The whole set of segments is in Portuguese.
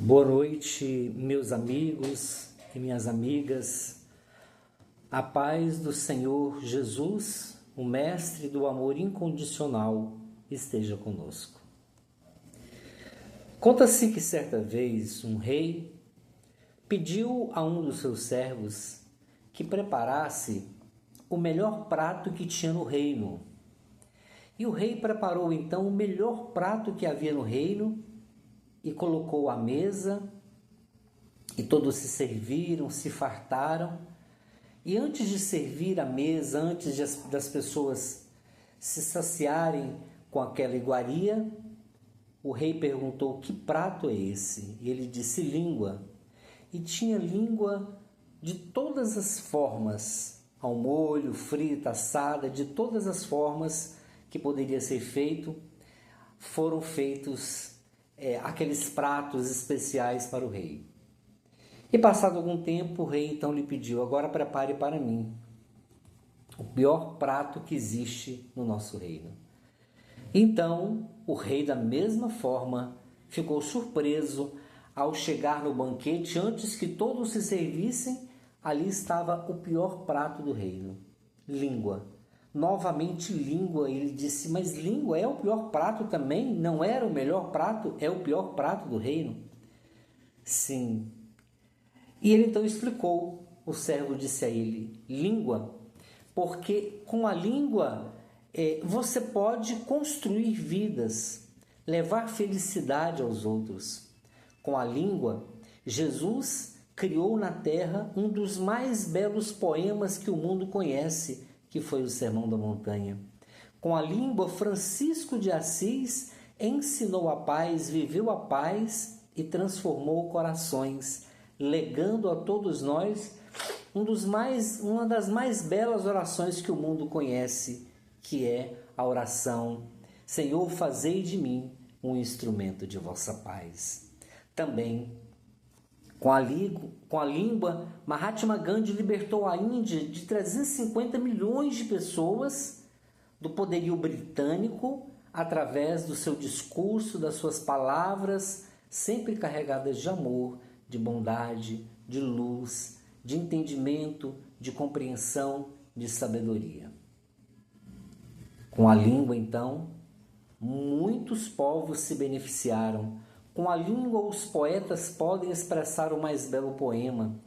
Boa noite, meus amigos e minhas amigas. A paz do Senhor Jesus, o Mestre do amor incondicional, esteja conosco. Conta-se que certa vez um rei pediu a um dos seus servos que preparasse o melhor prato que tinha no reino. E o rei preparou então o melhor prato que havia no reino e colocou à mesa, e todos se serviram, se fartaram. E antes de servir a mesa, antes das pessoas se saciarem com aquela iguaria, o rei perguntou: que prato é esse? E ele disse: língua. E tinha língua de todas as formas, ao molho, frita, assada, de todas as formas que poderia ser feito, foram feitos aqueles pratos especiais para o rei. E passado algum tempo, o rei então lhe pediu: agora prepare para mim o pior prato que existe no nosso reino. Então o rei, da mesma forma, ficou surpreso ao chegar no banquete. Antes que todos se servissem, ali estava o pior prato do reino: língua. Novamente língua. Ele disse: mas língua é o pior prato também? Não era o melhor prato? É o pior prato do reino? Sim. E ele então explicou. O servo disse a ele: língua, porque com a língua você pode construir vidas, levar felicidade aos outros. Com a língua, Jesus criou na terra um dos mais belos poemas que o mundo conhece, que foi o Sermão da Montanha. Com a língua, Francisco de Assis ensinou a paz, viveu a paz e transformou corações, legando a todos nós uma das mais belas orações que o mundo conhece, que é a oração: Senhor, fazei de mim um instrumento de vossa paz. Também, com a língua, Mahatma Gandhi libertou a Índia de 350 milhões de pessoas do poderio britânico através do seu discurso, das suas palavras, sempre carregadas de amor, de bondade, de luz, de entendimento, de compreensão, de sabedoria. Com a língua, então, muitos povos se beneficiaram. Com a língua, os poetas podem expressar o mais belo poema.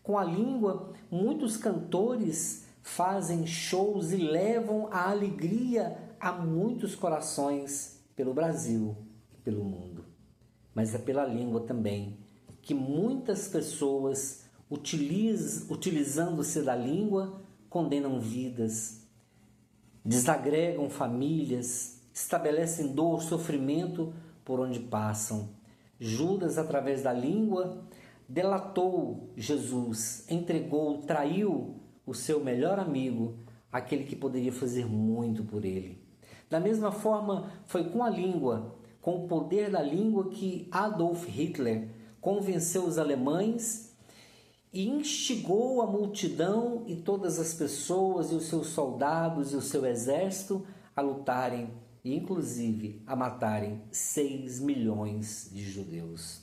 Com a língua, muitos cantores fazem shows e levam a alegria a muitos corações pelo Brasil e pelo mundo. Mas é pela língua também que muitas pessoas, utilizando-se da língua, condenam vidas, desagregam famílias, estabelecem dor, sofrimento por onde passam. Judas, através da língua, delatou Jesus, entregou, traiu o seu melhor amigo, aquele que poderia fazer muito por ele. Da mesma forma, foi com a língua, com o poder da língua, que Adolf Hitler convenceu os alemães e instigou a multidão e todas as pessoas e os seus soldados e o seu exército a lutarem e inclusive a matarem 6 milhões de judeus.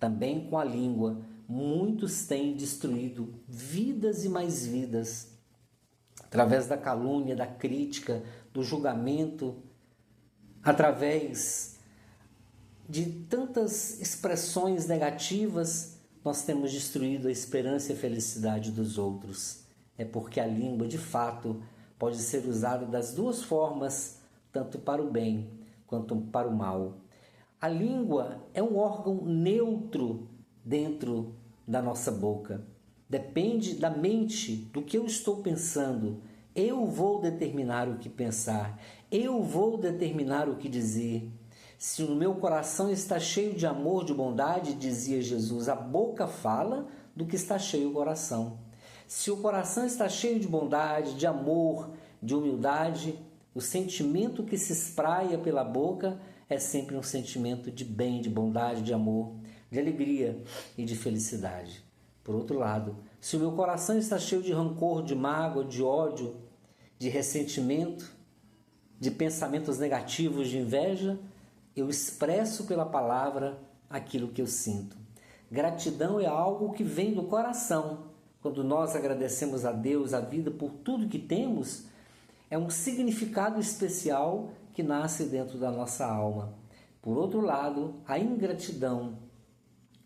Também com a língua, muitos têm destruído vidas e mais vidas, através da calúnia, da crítica, do julgamento, através de tantas expressões negativas. Nós temos destruído a esperança e a felicidade dos outros. É porque a língua, de fato, pode ser usada das duas formas, tanto para o bem quanto para o mal. A língua é um órgão neutro dentro da nossa boca. Depende da mente, do que eu estou pensando. Eu vou determinar o que pensar. Eu vou determinar o que dizer. Se o meu coração está cheio de amor, de bondade, dizia Jesus, a boca fala do que está cheio o coração. Se o coração está cheio de bondade, de amor, de humildade, o sentimento que se espraia pela boca é sempre um sentimento de bem, de bondade, de amor, de alegria e de felicidade. Por outro lado, se o meu coração está cheio de rancor, de mágoa, de ódio, de ressentimento, de pensamentos negativos, de inveja, eu expresso pela palavra aquilo que eu sinto. Gratidão é algo que vem do coração. Quando nós agradecemos a Deus, a vida, por tudo que temos, é um significado especial que nasce dentro da nossa alma. Por outro lado, a ingratidão,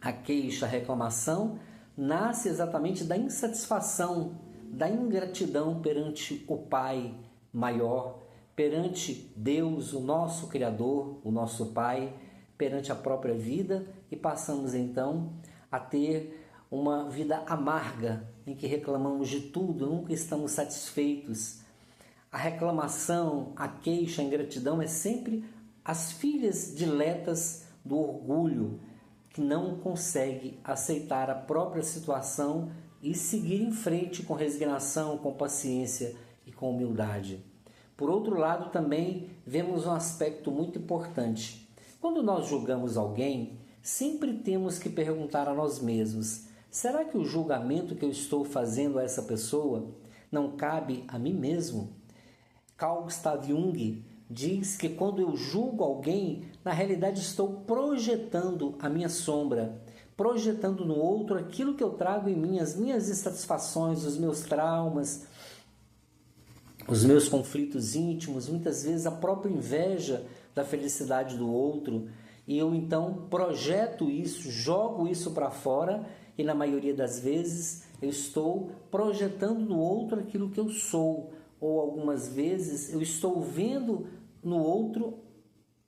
a queixa, a reclamação, nasce exatamente da insatisfação, da ingratidão perante o Pai maior, perante Deus, o nosso Criador, o nosso Pai, perante a própria vida, e passamos então a ter uma vida amarga, em que reclamamos de tudo, nunca estamos satisfeitos. A reclamação, a queixa, a ingratidão é sempre as filhas diletas do orgulho, que não consegue aceitar a própria situação e seguir em frente com resignação, com paciência e com humildade. Por outro lado, também vemos um aspecto muito importante. Quando nós julgamos alguém, sempre temos que perguntar a nós mesmos: será que o julgamento que eu estou fazendo a essa pessoa não cabe a mim mesmo? Carl Gustav Jung diz que quando eu julgo alguém, na realidade estou projetando a minha sombra, projetando no outro aquilo que eu trago em mim, as minhas insatisfações, os meus traumas, os meus conflitos íntimos, muitas vezes a própria inveja da felicidade do outro, e eu então projeto isso, jogo isso para fora, e na maioria das vezes eu estou projetando no outro aquilo que eu sou, ou algumas vezes eu estou vendo no outro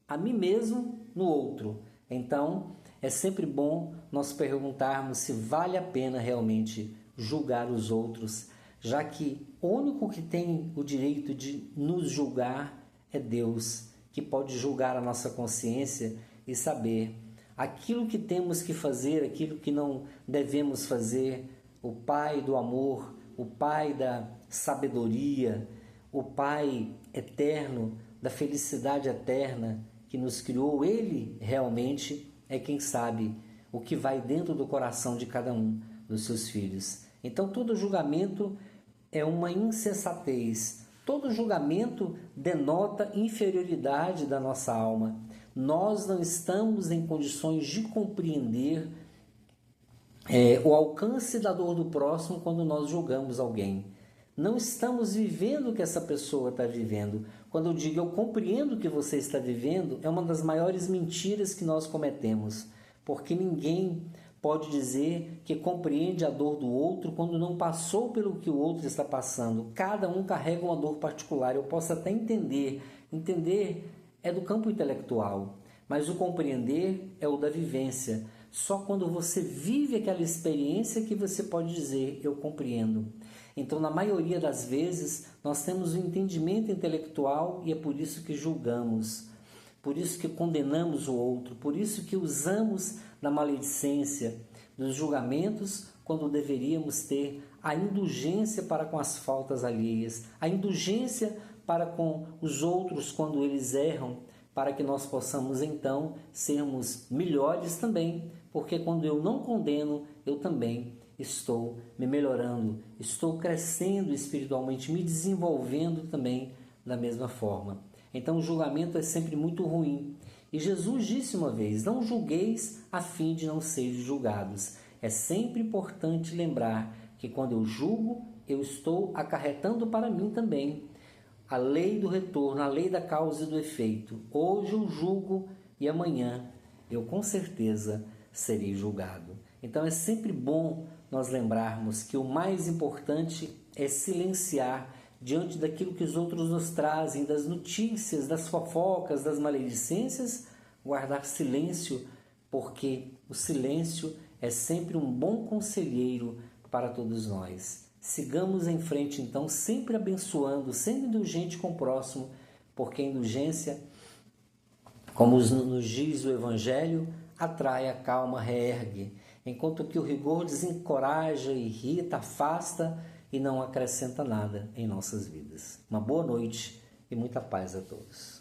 a mim mesmo no outro. Então é sempre bom nós perguntarmos se vale a pena realmente julgar os outros, já que o único que tem o direito de nos julgar é Deus, que pode julgar a nossa consciência e saber aquilo que temos que fazer, aquilo que não devemos fazer. O Pai do amor, o Pai da sabedoria, o Pai eterno, da felicidade eterna que nos criou, Ele realmente é quem sabe o que vai dentro do coração de cada um dos seus filhos. Então todo julgamento é uma insensatez, todo julgamento denota inferioridade da nossa alma. Nós não estamos em condições de compreender o alcance da dor do próximo quando nós julgamos alguém. Não estamos vivendo o que essa pessoa está vivendo. Quando eu digo eu compreendo o que você está vivendo, é uma das maiores mentiras que nós cometemos, porque ninguém pode dizer que compreende a dor do outro quando não passou pelo que o outro está passando. Cada um carrega uma dor particular. Eu posso até entender é do campo intelectual, mas o compreender é o da vivência. Só quando você vive aquela experiência que você pode dizer eu compreendo. Então, na maioria das vezes, nós temos um entendimento intelectual e é por isso que julgamos, por isso que condenamos o outro, por isso que usamos da maledicência, dos julgamentos, quando deveríamos ter a indulgência para com as faltas alheias, a indulgência para com os outros quando eles erram, para que nós possamos então sermos melhores também, porque quando eu não condeno, eu também estou me melhorando, estou crescendo espiritualmente, me desenvolvendo também da mesma forma. Então o julgamento é sempre muito ruim. E Jesus disse uma vez: não julgueis a fim de não seres julgados. É sempre importante lembrar que quando eu julgo, eu estou acarretando para mim também a lei do retorno, a lei da causa e do efeito. Hoje eu julgo e amanhã eu com certeza serei julgado. Então é sempre bom nós lembrarmos que o mais importante é silenciar diante daquilo que os outros nos trazem, das notícias, das fofocas, das maledicências, guardar silêncio, porque o silêncio é sempre um bom conselheiro para todos nós. Sigamos em frente, então, sempre abençoando, sendo indulgente com o próximo, porque a indulgência, como nos diz o Evangelho, atrai a calma, reergue, enquanto que o rigor desencoraja, irrita, afasta e não acrescenta nada em nossas vidas. Uma boa noite e muita paz a todos.